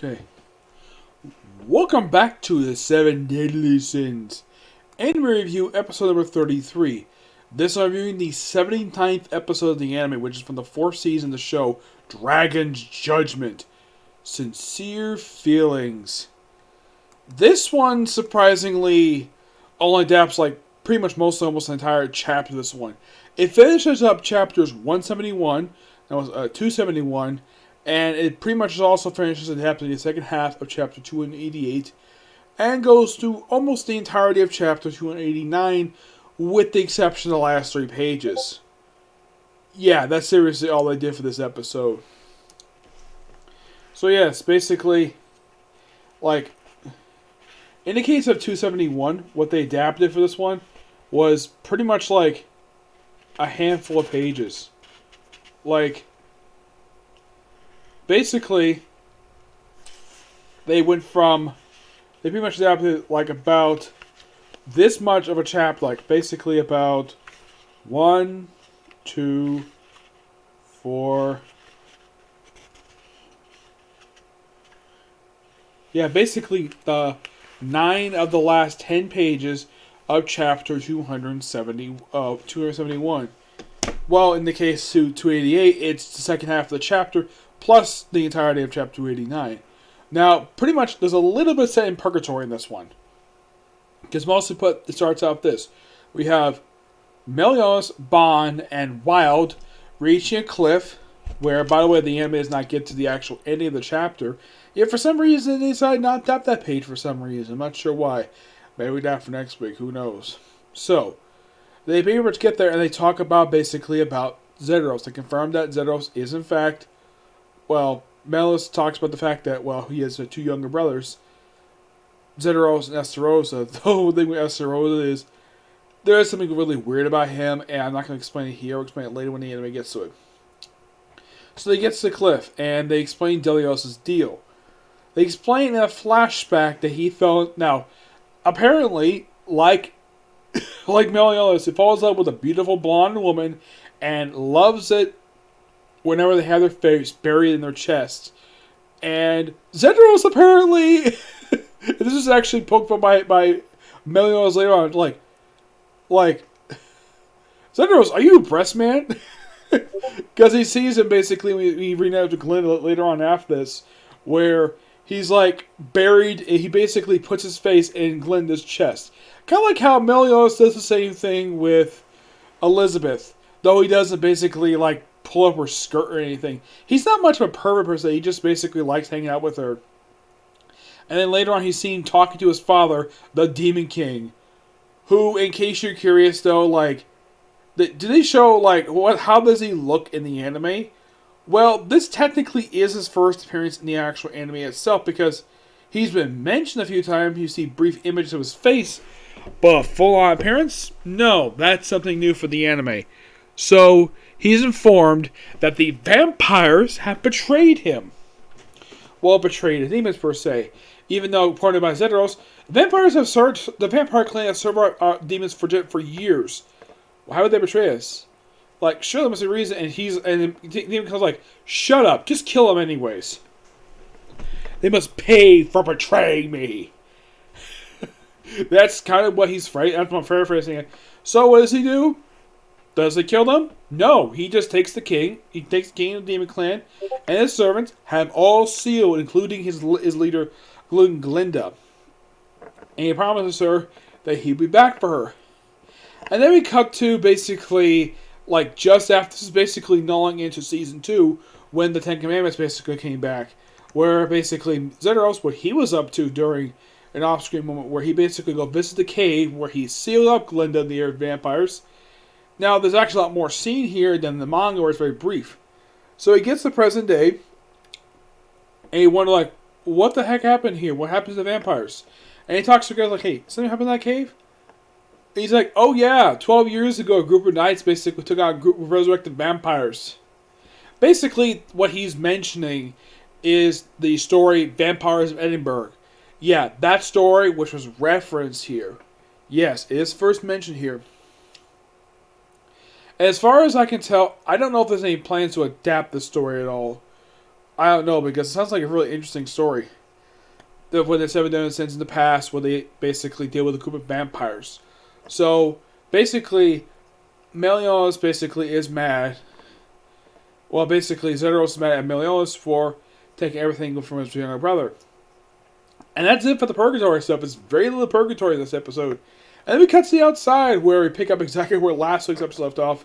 Okay. Welcome back to the Seven Deadly Sins. And we review episode number 33. This I'm reviewing the 79th episode of the anime, which is from the 4th season of the show, Dragon's Judgment. Sincere Feelings. This one, surprisingly, only adapts pretty much almost the entire chapter of this one. It finishes up chapters 171, that was 271, and it pretty much also finishes adapting the second half of chapter 288 and goes through almost the entirety of chapter 289 with the exception of the last 3 pages. Yeah, that's seriously all they did for this episode. So yes, basically, in the case of 271, what they adapted for this one was pretty much like a handful of pages. Basically, they pretty much adapted about this much of a chapter, basically about 1, 2, 4. Yeah, basically the 9 of the last 10 pages of chapter 271. Well, in the case of 288, it's the second half of the chapter plus the entirety of chapter 289. Now, pretty much, there's a little bit set in purgatory in this one. Because it starts out this. We have Melios, Bond, and Wild reaching a cliff, where, by the way, the anime does not get to the actual ending of the chapter. Yet, for some reason, they decided not to adapt that page for some reason. I'm not sure why. Maybe that for next week, who knows. So, they pretty much get there, and they talk about Zedros. They confirm that Zedros is, in fact, Melis talks about the fact that, he has 2 younger brothers, Zedros and Esterosa. Though the thing with Esterosa is, there is something really weird about him, and I'm not going to explain it here. I'll explain it later when the anime gets to it. So they get to the cliff, and they explain Delios' deal. They explain in a flashback that he felt... Now, apparently, like Meliodas, he falls in love with a beautiful blonde woman and loves it whenever they have their face buried in their chest. And Zedros apparently... this is actually poked fun by Meliodas later on. Zedros, are you a breast man? Because he sees him basically, we read out to Glinda later on after this, where he's buried, and he basically puts his face in Glinda's chest. Kind of like how Meliodas does the same thing with Elizabeth, though he doesn't basically pull up her skirt or anything. He's not much of a pervert per se, he just basically likes hanging out with her. And then later on he's seen talking to his father, the Demon King, who, in case you're curious though, do they show, how does he look in the anime? Well, this technically is his first appearance in the actual anime itself, because he's been mentioned a few times. You see brief images of his face, but a full-on appearance? No, that's something new for the anime. So, he's informed that the vampires have betrayed him. Well, betrayed his demons per se. Even though, partnered by Zedros, the vampire clan has served our demons for years. Why would they betray us? Sure, there must be a reason, and the demon becomes shut up, just kill him anyways. They must pay for betraying me. That's kind of what he's afraid. That's my paraphrasing it. So what does he do? Does he kill them? No, he just takes the king. He takes the king of the demon clan and his servants, have all sealed, including his leader, including Glinda. And he promises her that he'll be back for her. And then we cut to basically, just after this is basically nulling into season 2, when the 10 Commandments basically came back, where basically Zedros, what he was up to during an off-screen moment, where he basically go visit the cave, where he sealed up Glinda and the air vampires. Now, there's actually a lot more scene here than the manga, where it's very brief. So he gets to present day, and he wonders, what the heck happened here? What happened to the vampires? And he talks to the guys hey, something happened in that cave? And he's oh yeah, 12 years ago, a group of knights basically took out a group of resurrected vampires. Basically, what he's mentioning is the story Vampires of Edinburgh. Yeah, that story, which was referenced here. Yes, it is first mentioned here. As far as I can tell, I don't know if there's any plans to adapt the story at all. I don't know, because it sounds like a really interesting story. When the Seven Deadly Sins in the past, where they basically deal with a group of vampires. So basically, Meliodas basically is mad. Well, basically, Zedros is mad at Meliodas for taking everything from his younger brother. And that's it for the purgatory stuff. It's very little purgatory in this episode. And then we cut to the outside, where we pick up exactly where last week's episode left off,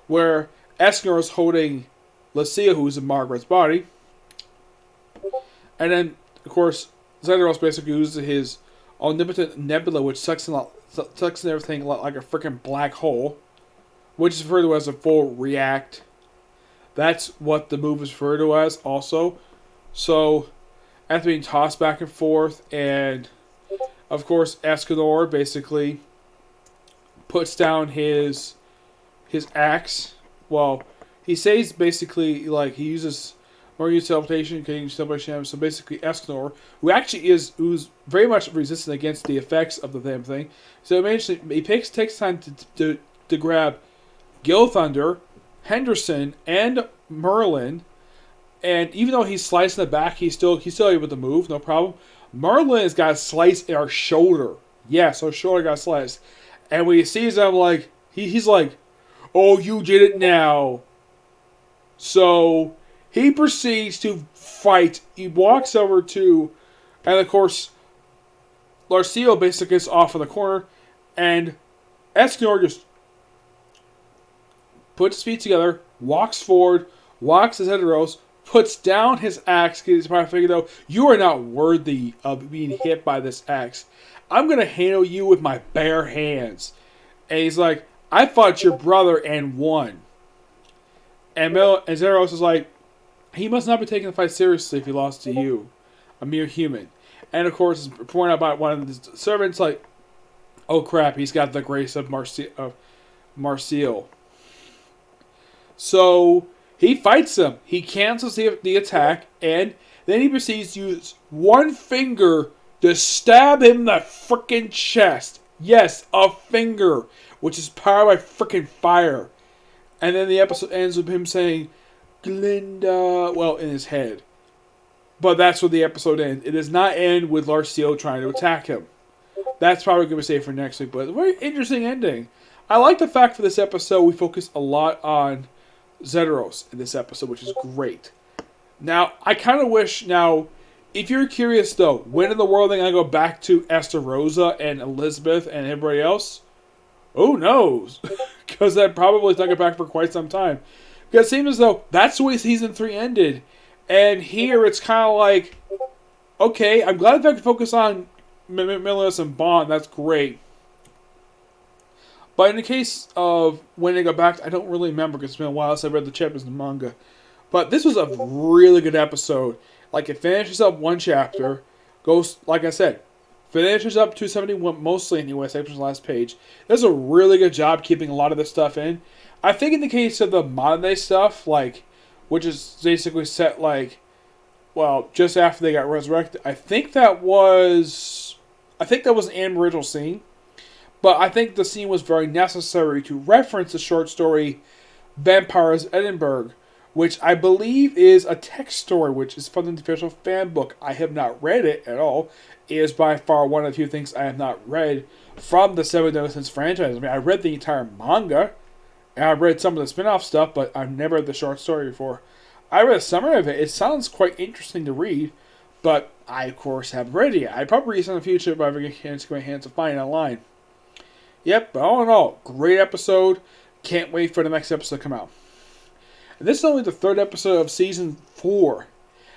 where Escanor is holding Lucia, who's in Margaret's body. And then, of course, Zedros basically uses his omnipotent nebula, which sucks in everything like a freaking black hole, which is referred to as a full react. That's what the move is referred to as also. So, after being tossed back and forth, and of course, Escanor basically puts down his axe. Well, he says basically, like, he uses Mario teleportation, getting teleportation. So basically, Escanor, who's very much resistant against the effects of the damn thing. So eventually, he takes time to grab Gil Thunder, Henderson, and Merlin. And even though he's sliced in the back, he's still able to move, no problem. Merlin has got a slice in our shoulder. Yes, our shoulder got sliced. And when he sees him, like, he's like, "Oh, you did it now." So he proceeds to fight. He walks over to, and of course, Larcio basically gets off in the corner, and Escanor just puts his feet together, walks forward, walks his head to Rose, puts down his axe, because he's probably figured out, "You are not worthy of being hit by this axe. I'm going to handle you with my bare hands." And he's like, "I fought your brother and won." And Zedros is like, "He must not be taking the fight seriously if he lost to you, a mere human." And of course, it's pointed out by one of the servants, like, "Oh crap, he's got the grace of Marcial." So he fights him. He cancels the attack, and then he proceeds to use one finger to stab him in the frickin' chest. Yes, a finger, which is powered by frickin' fire. And then the episode ends with him saying, "Glinda," well, in his head. But that's where the episode ends. It does not end with Larcio trying to attack him. That's probably going to be saved for next week, but it's a very interesting ending. I like the fact for this episode we focus a lot on Zedros in this episode, which is great. Now, I kind of wish, if you're curious though, when in the world are they going to go back to Esther Rosa and Elizabeth and everybody else? Who knows? Because that probably is not going back for quite some time. Because it seems as though that's the way Season 3 ended. And here it's kind of like, okay, I'm glad that I can focus on Millis and Bond. That's great. But in the case of when they go back, I don't really remember because it's been a while since I read the chapters in the manga. But this was a really good episode. Like, it finishes up one chapter, goes, like I said, finishes up 271 mostly anyway, except for the last page. Does a really good job keeping a lot of this stuff in. I think in the case of the modern day stuff, like, which is basically set, like, well, just after they got resurrected, I think that was an animated original scene. But I think the scene was very necessary to reference the short story Vampires Edinburgh, which I believe is a text story, which is from the official fan book. I have not read it at all. It is by far one of the few things I have not read from the Seven Deadly Sins franchise. I mean, I read the entire manga, and I read some of the spin-off stuff, but I've never read the short story before. I read a summary of it. It sounds quite interesting to read, but I, of course, haven't read it yet. I'd probably read it in the future if I ever get my hands to find it online. Yep, but all in all, great episode. Can't wait for the next episode to come out. And this is only the third episode of Season 4.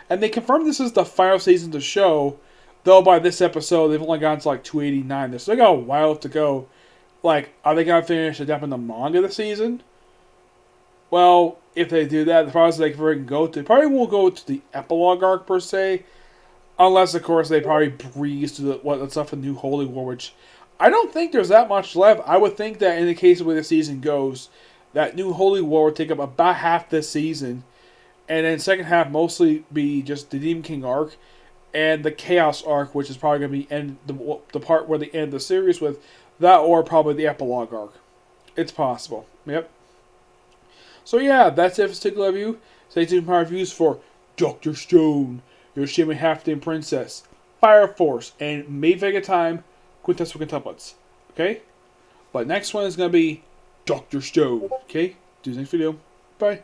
And they confirmed this is the final season of the show, though by this episode, they've only gotten to like 289. They still got a while to go. Like, are they going to finish adapting the manga this season? Well, if they do that, the problem is they can go to, probably won't go to the epilogue arc per se, unless, of course, they probably breeze to the stuff in New Holy War, which I don't think there's that much left. I would think that in the case of where the season goes, that New Holy War would take up about half this season, and then second half mostly be just the Demon King arc and the Chaos arc, which is probably going to be the part where they end the series with that, or probably the epilogue arc. It's possible. Yep. So yeah, that's it for Stickler Review. Stay tuned for my reviews for Dr. Stone, Hiroshima Half-Day Princess, Fire Force, and May Vega Time, quintessential quintuplets. Okay? But next one is going to be Dr. Stone. Okay? Do the next video. Bye.